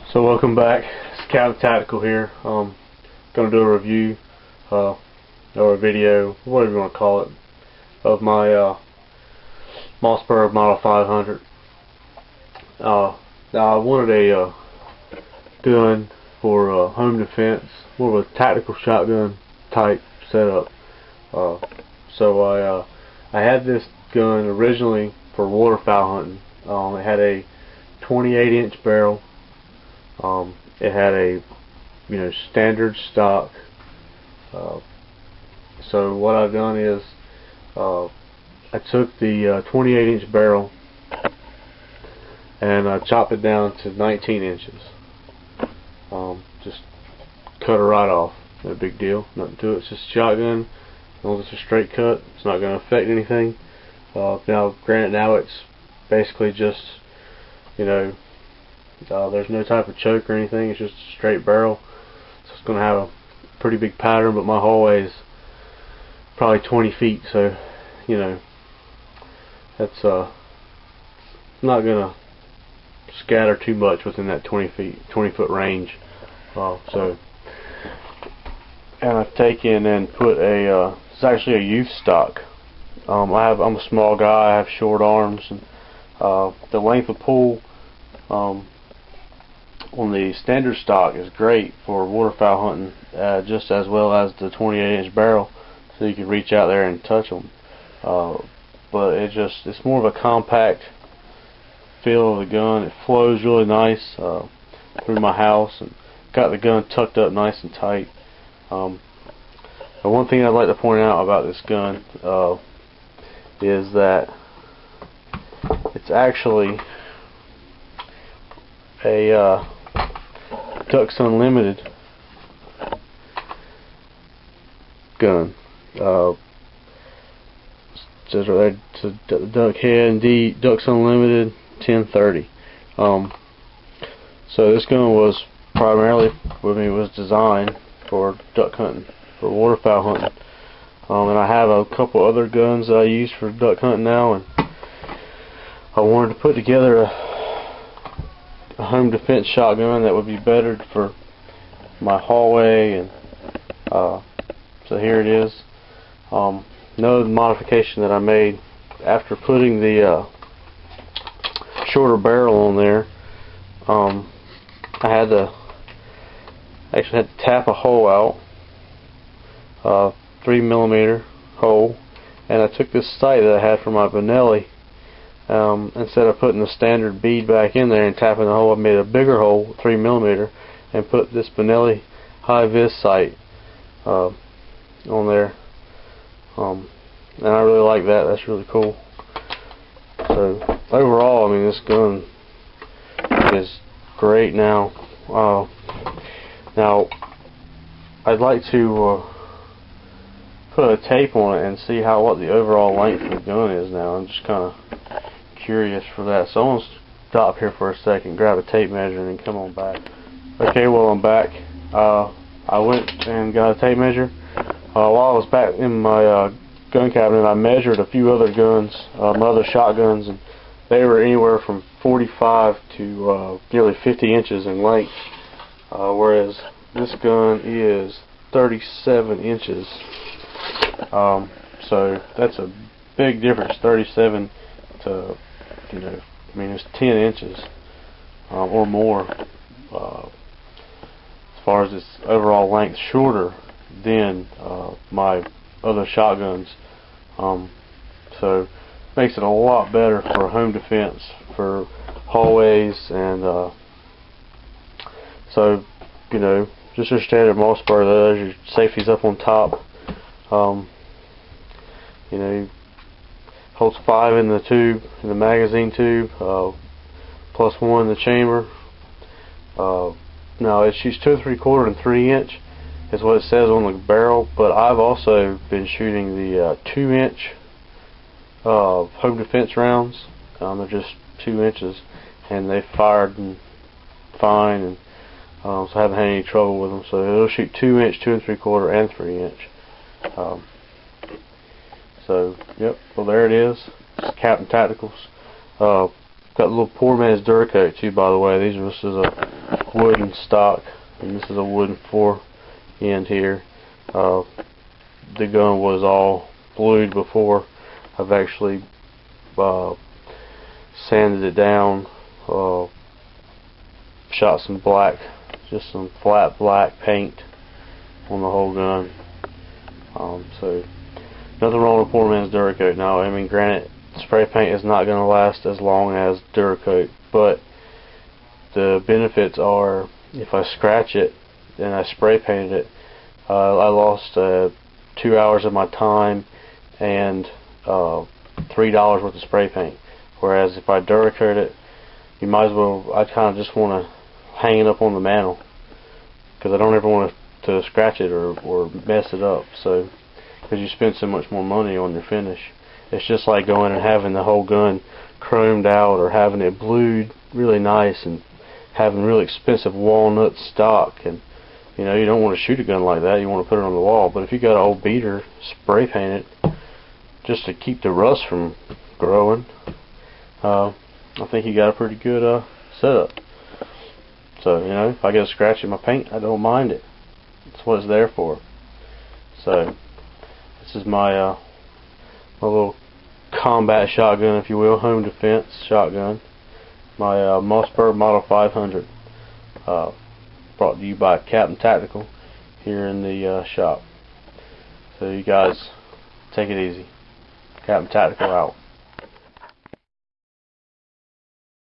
So welcome back. It's Captain Tactical here. Gonna do a review, or a video, whatever you want to call it, of my Mossberg Model 500. Now I wanted a gun for home defense, more of a tactical shotgun type setup. So I had this gun originally for waterfowl hunting. It had a 28-inch barrel. It had a standard stock. So what I've done is I took the 28-inch barrel and I chopped it down to 19 inches. Just cut it right off. No big deal. Nothing to it. It's just a shotgun. As long as it's a straight cut, it's not going to affect anything. Now, granted, now it's basically just, there's no type of choke or anything. It's just a straight barrel. So it's going to have a pretty big pattern, but my hallway is probably 20 feet. So, that's not going to scatter too much within that 20 foot range. And I've taken and put it's actually a youth stock. I'm a small guy. I have short arms, and the length of pull on the standard stock is great for waterfowl hunting, just as well as the 28-inch barrel, so you can reach out there and touch them. But it's more of a compact feel of the gun. It flows really nice through my house, and got the gun tucked up nice and tight. The one thing I'd like to point out about this gun is that it's actually a Ducks Unlimited gun. Says right there, it's duck head and Ducks Unlimited 1030. So this gun was primarily, was designed for duck hunting, for waterfowl hunting. And I have a couple other guns that I use for duck hunting now, and I wanted to put together a home defense shotgun that would be better for my hallway, and so here it is. Another modification that I made after putting the shorter barrel on there, I actually had to tap a hole out, 3mm hole, and I took this sight that I had for my Benelli. Instead of putting the standard bead back in there and tapping the hole, I made a bigger hole, 3mm, and put this Benelli high-vis sight on there. And I really like that. That's really cool. So overall, this gun is great now. Now I'd like to put a tape on it and see what the overall length of the gun is now. I'm just kind of curious for that. So I'm going to stop here for a second, grab a tape measure, and then come on back. Okay, well, I'm back. I went and got a tape measure. While I was back in my gun cabinet, I measured a few other guns, my other shotguns, and they were anywhere from 45 to nearly 50 inches in length, whereas this gun is 37 inches. So that's a big difference, 37 to, it's 10 inches or more as far as its overall length, shorter than my other shotguns. So makes it a lot better for home defense, for hallways, and so just your standard Mossberg. Your safety's up on top. Holds 5 in the tube, in the magazine tube, plus 1 in the chamber. Now it shoots 2 3/4 and 3-inch is what it says on the barrel, but I've also been shooting the 2-inch home defense rounds. They're just 2 inches, and they fired fine, and so I haven't had any trouble with them. So it'll shoot 2-inch, 2 3/4, and 3-inch. So yep, well, there it is. It's Captain Tacticals. Got a little poor man's Duracoat too, by the way. These are just as a wooden stock, and this is a wooden fore end here. The gun was all blued before. I've actually sanded it down, shot some black, just some flat black paint on the whole gun. So nothing wrong with poor man's Duracoat. Now, I mean, granted, spray paint is not going to last as long as Duracoat, but the benefits are, if I scratch it and I spray painted it, I lost 2 hours of my time and $3 worth of spray paint. Whereas if I Duracoat it, you might as well, I kind of just want to hang it up on the mantle, because I don't ever want to scratch it or mess it up. So, because you spend so much more money on your finish. It's just like going and having the whole gun chromed out, or having it blued really nice, and having really expensive walnut stock. And you know, you don't want to shoot a gun like that. You want to put it on the wall. But if you got an old beater, spray paint it just to keep the rust from growing. I think you got a pretty good setup. So, you know, if I get a scratch in my paint, I don't mind it. That's what it's there for. So, this is my my little combat shotgun, if you will, home defense shotgun. My Mossberg Model 500. Brought to you by Captain Tactical here in the shop. So you guys, take it easy. Captain Tactical out.